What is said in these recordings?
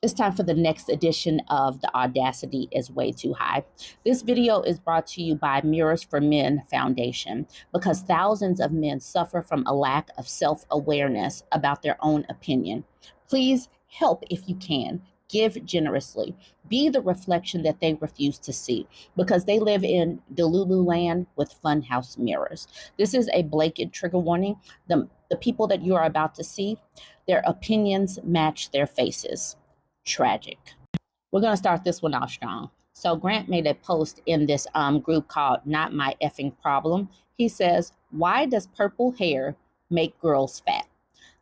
It's time for the next edition of The Audacity is Way Too High. This video is brought to you by Mirrors for Men Foundation because thousands of men suffer from a lack of self-awareness about their own opinion. Please help if you can. Give generously. Be the reflection that they refuse to see because they live in Delulu land with funhouse mirrors. This is a blanket trigger warning. The people that you are about to see, their opinions match their faces. Tragic. We're going to start this one off strong. So Grant made a post in this group called Not My Effing Problem. He says, why does purple hair make girls fat?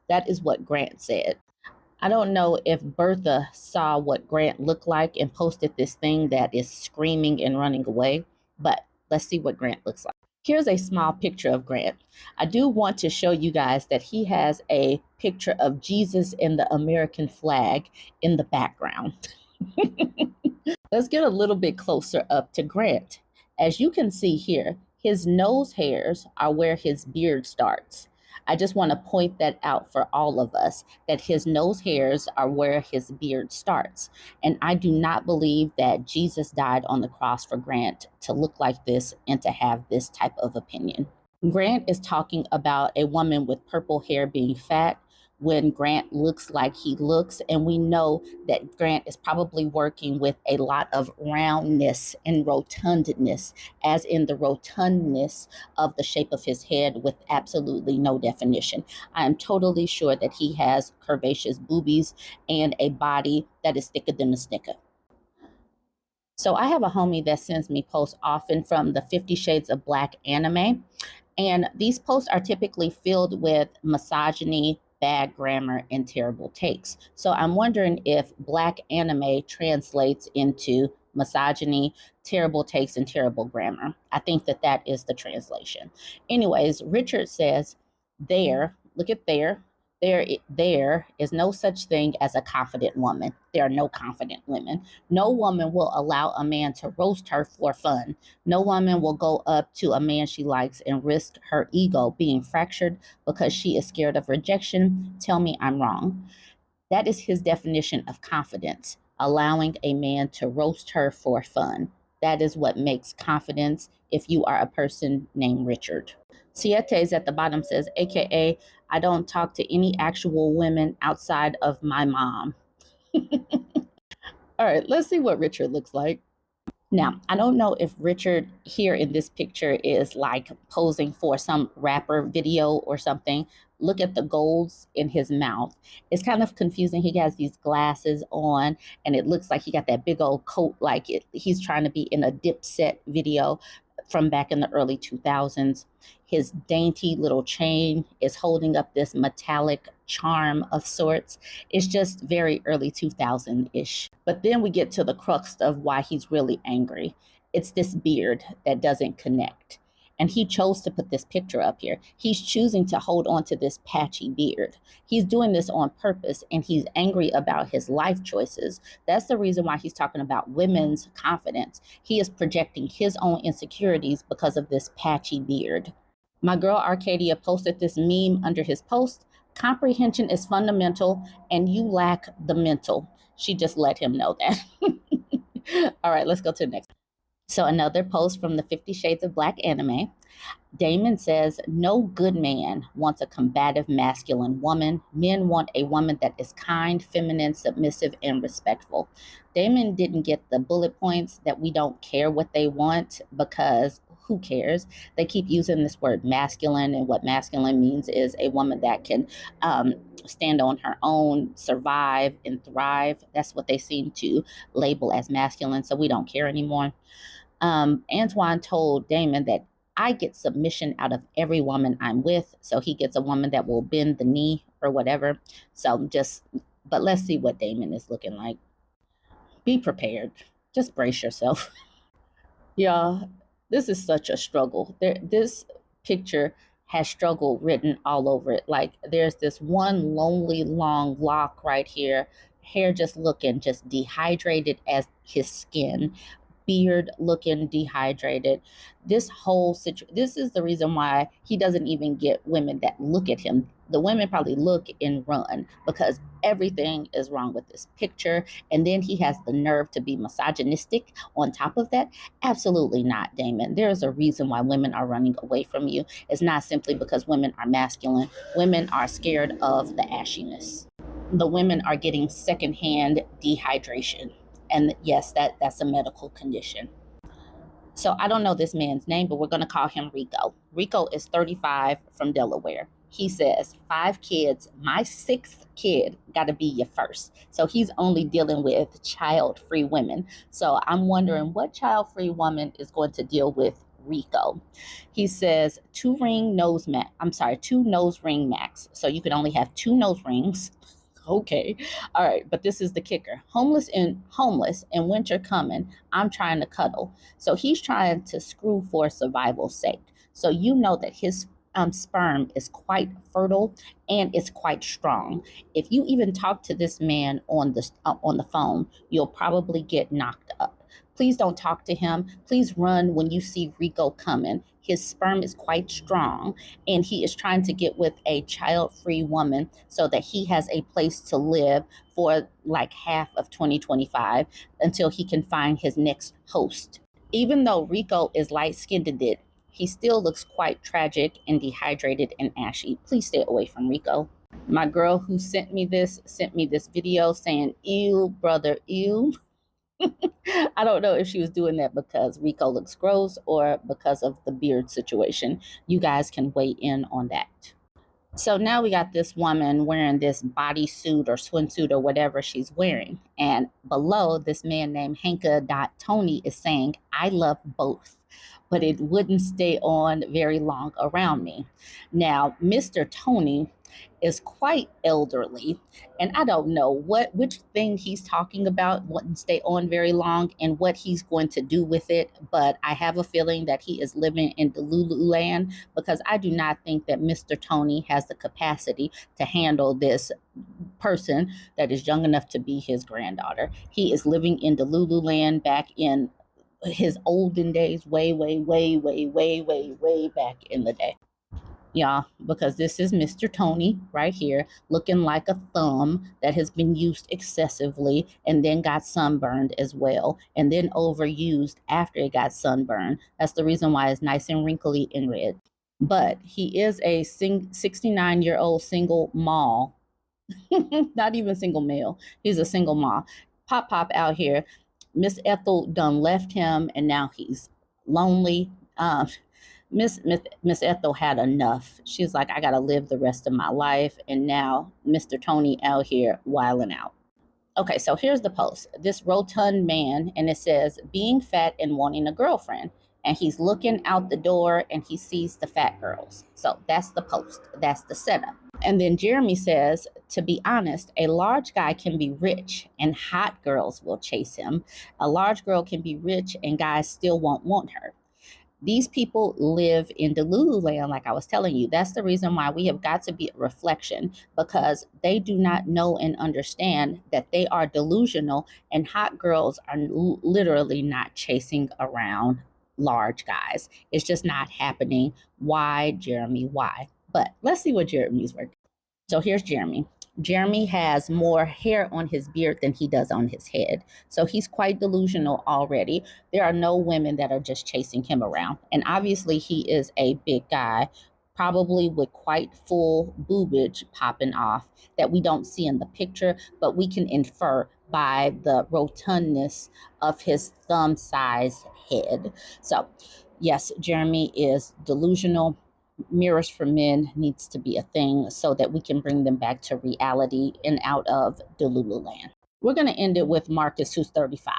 That is what Grant said. I don't know if Bertha saw what Grant looked like and posted this thing that is screaming and running away, but let's see what Grant looks like. Here's a small picture of Grant. I do want to show you guys that he has a picture of Jesus and the American flag in the background. Let's get a little bit closer up to Grant. As you can see here, his nose hairs are where his beard starts. I just want to point that out for all of us, that his nose hairs are where his beard starts. And I do not believe that Jesus died on the cross for Grant to look like this and to have this type of opinion. Grant is talking about a woman with purple hair being fat when Grant looks like he looks. And we know that Grant is probably working with a lot of roundness and rotundness, as in the rotundness of the shape of his head with absolutely no definition. I am totally sure that he has curvaceous boobies and a body that is thicker than a snicker. So I have a homie that sends me posts often from the 50 Shades of Black anime. And these posts are typically filled with misogyny, bad grammar, and terrible takes. So I'm wondering if Black anime translates into misogyny, terrible takes, and terrible grammar. I think that that is the translation. Anyways, Richard says, look at there is no such thing as a confident woman. There are no confident women. No woman will allow a man to roast her for fun. No woman will go up to a man she likes and risk her ego being fractured because she is scared of rejection. Tell me I'm wrong. That is his definition of confidence, allowing a man to roast her for fun. That is what makes confidence if you are a person named Richard. Siete's at the bottom says, AKA, I don't talk to any actual women outside of my mom. All right, let's see what Richard looks like. Now, I don't know if Richard here in this picture is like posing for some rapper video or something. Look at the golds in his mouth. It's kind of confusing. He has these glasses on and it looks like he got that big old coat like he's trying to be in a Dipset video from back in the early 2000s. His dainty little chain is holding up this metallic charm of sorts. It's just very early 2000-ish. But then we get to the crux of why he's really angry. It's this beard that doesn't connect. And he chose to put this picture up here. He's choosing to hold on to this patchy beard. He's doing this on purpose and he's angry about his life choices. That's the reason why he's talking about women's confidence. He is projecting his own insecurities because of this patchy beard. My girl Arcadia posted this meme under his post. Comprehension is fundamental and you lack the mental. She just let him know that. All right, let's go to the next. So another post from the 50 Shades of Black anime. Damon says, no good man wants a combative masculine woman. Men want a woman that is kind, feminine, submissive, and respectful. Damon didn't get the bullet points that we don't care what they want because who cares? They keep using this word masculine, and what masculine means is a woman that can stand on her own, survive, and thrive. That's what they seem to label as masculine, so we don't care anymore. Antoine told Damon that I get submission out of every woman I'm with. So he gets a woman that will bend the knee or whatever. But let's see what Damon is looking like. Be prepared. Just brace yourself. Yeah, this is such a struggle. This picture has struggle written all over it. Like there's this one lonely long lock right here, hair just looking just dehydrated as his skin, beard looking dehydrated. This whole situation, this is the reason why he doesn't even get women that look at him The women probably look and run because everything is wrong with this picture. And then he has the nerve to be misogynistic on top of that. Absolutely not, Damon. There is a reason why women are running away from you. It's not simply because women are masculine. Women are scared of the ashiness. The women are getting secondhand dehydration. And yes, that's a medical condition. So I don't know this man's name, but we're going to call him Rico. Rico is 35 from Delaware. He says, 5 kids, my 6th kid got to be your first. So he's only dealing with child-free women. So I'm wondering what child-free woman is going to deal with Rico. He says 2 nose ring max. So you can only have 2 nose rings. Okay. All right. But this is the kicker. Homeless and winter coming. I'm trying to cuddle. So he's trying to screw for survival's sake. So you know that his sperm is quite fertile and it's quite strong. If you even talk to this man on the phone, you'll probably get knocked up. Please don't talk to him. Please run when you see Rico coming. His sperm is quite strong, and he is trying to get with a child-free woman so that he has a place to live for like half of 2025 until he can find his next host. Even though Rico is light-skinned, he still looks quite tragic and dehydrated and ashy. Please stay away from Rico. My girl who sent me this video saying, ew, brother, ew. I don't know if she was doing that because Rico looks gross or because of the beard situation. You guys can weigh in on that. So now we got this woman wearing this bodysuit or swimsuit or whatever she's wearing. And below, this man named Hanka.Tony is saying, I love both, but it wouldn't stay on very long around me. Now, Mr. Tony is quite elderly, and I don't know which thing he's talking about wouldn't stay on very long and what he's going to do with it, but I have a feeling that he is living in Delulu land because I do not think that Mr. Tony has the capacity to handle this person that is young enough to be his granddaughter. He is living in Delulu land back in his olden days, way back in the day. Yeah, because this is Mr. Tony right here looking like a thumb that has been used excessively and then got sunburned as well, and then overused after it got sunburned. That's the reason why it's nice and wrinkly and red. But he is a 69-year-old single mall. Not even single male. He's a single mall. Pop out here. Miss Ethel done left him, and now he's lonely. Miss Ethel had enough. She's like, I gotta live the rest of my life. And now Mr. Tony out here wilding out. Okay, so here's the post. This rotund man, and it says, being fat and wanting a girlfriend. And he's looking out the door and he sees the fat girls. So that's the post. That's the setup. And then Jeremy says, to be honest, a large guy can be rich and hot girls will chase him. A large girl can be rich and guys still won't want her. These people live in Delulu land, like I was telling you. That's the reason why we have got to be a reflection, because they do not know and understand that they are delusional, and hot girls are literally not chasing around large guys. It's just not happening. Why, Jeremy? Why? But let's see what Jeremy's working. So here's Jeremy. Jeremy has more hair on his beard than he does on his head. So he's quite delusional already. There are no women that are just chasing him around. And obviously he is a big guy, probably with quite full boobage popping off that we don't see in the picture, but we can infer by the rotundness of his thumb-sized head. So yes, Jeremy is delusional. Mirrors for men needs to be a thing so that we can bring them back to reality and out of Delulu land. We're going to end it with Marcus, who's 35.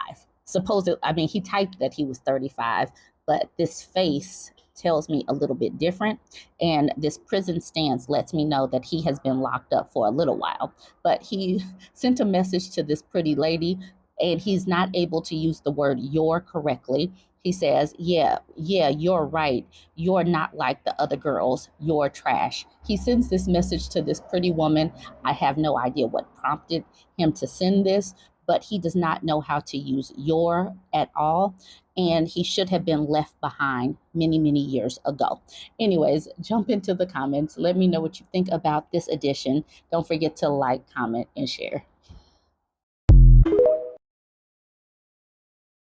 He typed that he was 35, but this face tells me a little bit different. And this prison stance lets me know that he has been locked up for a little while. But he sent a message to this pretty lady, and he's not able to use the word "your" correctly. He says, yeah, you're right. You're not like the other girls. You're trash. He sends this message to this pretty woman. I have no idea what prompted him to send this, but he does not know how to use your at all. And he should have been left behind many, many years ago. Anyways, jump into the comments. Let me know what you think about this edition. Don't forget to like, comment, and share.